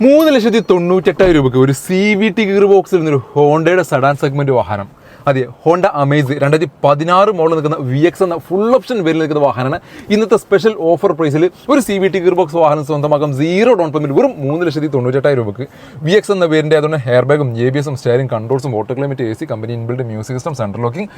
3,98,000 രൂപയ്ക്ക് ഒരു CVT gear ബോക്സിൽ നിന്നൊരു ഹോണ്ടയുടെ സെഡാൻ സെഗ്മെന്റ് വാഹനം. അതെ, ഹോണ്ട അമേസ് 2016 മോഡൽ നിൽക്കുന്ന VX എന്ന ഫുൾ ഓപ്ഷൻ വേരിൽ നിൽക്കുന്ന വാഹനമാണ്. ഇന്നത്തെ സ്പെഷ്യൽ ഓഫർ പ്രൈസിൽ ഒരു CVT ഗിയർ ബോക്സ് വാഹനം സ്വന്തമാക്കാം 0 ഡൗൺ പേയ്മെന്റ് വെറും 3,98,000 രൂപയ്ക്ക്. VX എന്ന വേരിൻ്റെ അതുകൊണ്ട് ഹെയർ ബാഗും ABS-ഉം സ്റ്റിയറിംഗ് കൺട്രോൾസും auto climate AC company inbuilt music system central locking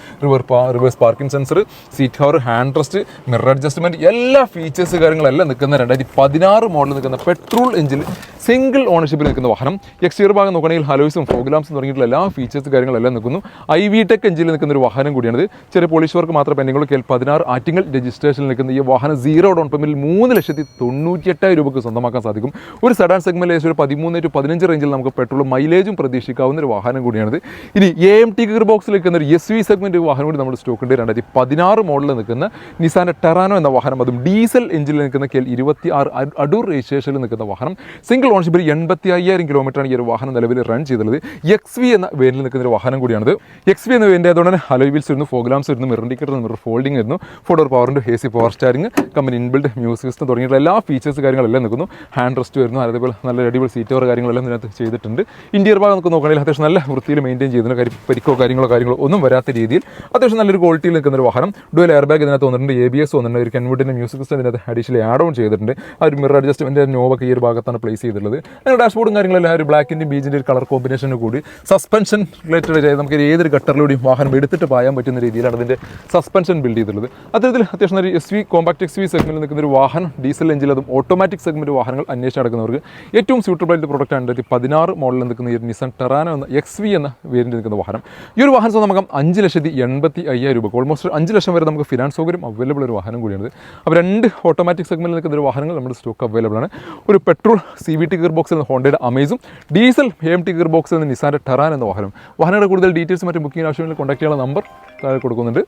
reverse parking sensor seat cover hand rest mirror adjustment എല്ലാ ഫീച്ചേഴ്സ് കാര്യങ്ങളെല്ലാം നിൽക്കുന്ന 2016 മോഡൽ നിൽക്കുന്ന പെട്രോൾ എഞ്ചിൻ സിംഗിൾ ഓണർഷിപ്പിൽ നിൽക്കുന്ന വാഹനം. എക്സ്റ്റീരിയർ ഭാഗം നോക്കുകയാണെങ്കിൽ ഹലോയ്സും ഫോഗ്ലാംസും തുടങ്ങിയിട്ടുള്ള എല്ലാ ഫീച്ചേഴ്സ് കാര്യങ്ങളെല്ലാം നിൽക്കുന്നു. IVTEC എഞ്ചിനിൽ നിൽക്കുന്ന ഒരു വാഹനം കൂടിയാണിത്. ചെറിയ പോളിഷ് വർക്ക് മാത്രം പെൻഡിങ്ങുള്ള KL16 ആറ്റിങ്ങൽ രജിസ്ട്രേഷനിൽ നിൽക്കുന്ന ഈ വാഹനം 0 ഡൗൺ പേയ്മെന്റിൽ 3,98,000 രൂപയ്ക്ക് സ്വന്തമാക്കാൻ സാധിക്കും. ഒരു സെഡാൻ സെഗ്മെന്റിൽ ഒരു 13 to 15 റേഞ്ചിൽ നമുക്ക് പെട്രോൾ മൈലേജും പ്രതീക്ഷിക്കാവുന്ന ഒരു വാഹനം കൂടിയാണിത്. ഇനി AMT ഗിയർ ബോക്സിൽ നിൽക്കുന്ന ഒരു SV സെഗ്മെന്റ് വാഹനം കൂടി നമ്മുടെ സ്റ്റോക്കുണ്ട്. 2016 മോഡലിൽ നിൽക്കുന്ന നിസാന്റെ ടെറാനോ എന്ന വാഹനം, അതും ഡീസൽ എഞ്ചിനിൽ നിൽക്കുന്ന KL26 അടൂർ രജിസ്ട്രേഷനിൽ നിൽക്കുന്ന വാഹനം. സിംഗിൾ ഓണർഷിപ്പിൽ 85,000 കിലോമീറ്ററാണ് ഈ ഒരു വാഹനം നിലവിൽ റൺ ചെയ്തുള്ളത്. XV എന്ന വേരിൽ നിൽക്കുന്ന ഒരു വാഹനം കൂടിയാണിത്. XV എന്ന വേരിൻ്റെ അതുകൊണ്ട് തന്നെ ഹലോയ് വീൽസ് വരുന്നു, ഫോഗ്ലാംസ് വരുന്നു, മിറർ ഇൻഡിക്കേറ്റർ, മിറർ ഫോൾഡിംഗ് വരുന്നു, 4 പവറിൻ്റെ AC power സ്റ്റാരിംഗ്, company inbuilt music system തുടങ്ങിയിട്ടുള്ള എല്ലാ ഫീച്ചേഴ്സ് കാര്യങ്ങളെല്ലാം നിൽക്കുന്നു. ഹാൻഡ് റെസ്റ്റ് വരുന്നു, അതേപോലെ നല്ല അടിപൊളി സീറ്റ് കവർ കാര്യങ്ങളെല്ലാം ഇതിനകത്ത് ചെയ്തിട്ടുണ്ട്. ഇന്റീരിയർ ഭാഗം നമുക്ക് നോക്കുകയാണെങ്കിൽ അത്യാവശ്യം നല്ല വൃത്തിയിൽ മെയിൻറ്റെയിൻ ചെയ്യുന്ന പരിക്കോ കാര്യങ്ങളോ ഒന്നും വരാത്ത രീതിയിൽ അത്യാവശ്യം നല്ലൊരു ക്വാളിറ്റിയിൽ നിൽക്കുന്ന ഒരു വാഹനം. ഡുവൽ എയർ ബാഗ് ഇതിനകത്ത് വന്നിട്ടുണ്ട്, ABS വന്നിട്ടുണ്ട്, ഒരു കെൻവുഡിൻ്റെ മ്യൂസിക് സിസ്റ്റം ഇതിനകത്ത് അഡീഷണലി ആഡ് ഓൺ ചെയ്തിട്ടുണ്ട്. ആ ഒരു മിറർ അഡ്ജസ്റ്റ്മെൻറ്റ് നോവൊക്കെ ഈ ഒരു ഭാഗത്താണ് പ്ലേസ് ചെയ്തിട്ടുള്ളത്. ഡാഷ്ബോർഡും കാര്യങ്ങളെല്ലാം ഒരു ബ്ലാക്കിൻ്റെയും ബീജിൻ്റെ ഒരു കളർ കോമ്പിനേഷന് കൂടി സസ്പെൻഷൻ റിലേറ്റഡ് ചെയ്ത് നമുക്ക് ഏതൊരു ഗട്ടറിലൂടെയും വാഹനം എടുത്തിട്ട് പായാൻ പറ്റുന്ന രീതിയിലാണ് അതിൻ്റെ സസ്പെൻഷൻ ബിൽഡ് ചെയ്തിട്ടുള്ളത്. അത്തരത്തിൽ അത്യാവശ്യം ഒരു SV കോമ്പാക്ട് XV സെഗ്മെന്റിൽ നിൽക്കുന്ന ഒരു വാഹനം, ഡീസൽ എഞ്ചിൻ അതും ഓട്ടോമാറ്റിക് സെഗ്മെന്റ് വാഹനങ്ങൾ അന്വേഷിച്ച് നടക്കുന്നവർക്ക് ഏറ്റവും സ്യൂട്ടബിൾ ആയിട്ട് പ്രൊഡക്റ്റ് 2016 മോഡലിൽ നിൽക്കുന്ന ഈ നിസാൻ ടെറാനോ എന്ന XV എന്ന വേരിയന്റ് നിൽക്കുന്ന വാഹനം. ഈ ഒരു വാഹനം നമുക്ക് 5,85,000 രൂപ, ഓൾമോസ്റ്റ് 5 ലക്ഷം വരെ നമുക്ക് ഫിനാൻസ് സൗകര്യം അവൈലബിൾ ഒരു വാഹനം കൂടിയാണ്. അപ്പോൾ 2 ഓട്ടോമാറ്റിക് സെഗ്മെന്റിൽ നിൽക്കുന്ന ഒരു വാഹനങ്ങൾ നമ്മുടെ സ്റ്റോക്ക് അവൈലബിൾ ആണ്. ഒരു പെട്രോൾ CVT ഗിയർ ബോക്സ് എന്ന ഹോണ്ടയുടെ അമേസും ഡീസൽ AMT ഗിയർ ബോക്സ് എന്ന നിസാന്റെ ടെറാൻ എന്ന വാഹനം. വാഹനങ്ങളുടെ കൂടുതൽ ഡീറ്റെയിൽസ് മറ്റും ബുക്കിംഗ് ആവശ്യമെങ്കിൽ കോൺടാക്ട് ചെയ്യാനുള്ള നമ്പർ താഴെ കൊടുക്കുന്നുണ്ട്.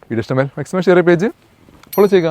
വീഡിയോ ഇഷ്ടമായാൽ മാക്സിമം ഷെയർ പേജ് ഫോളോ ചെയ്യുക.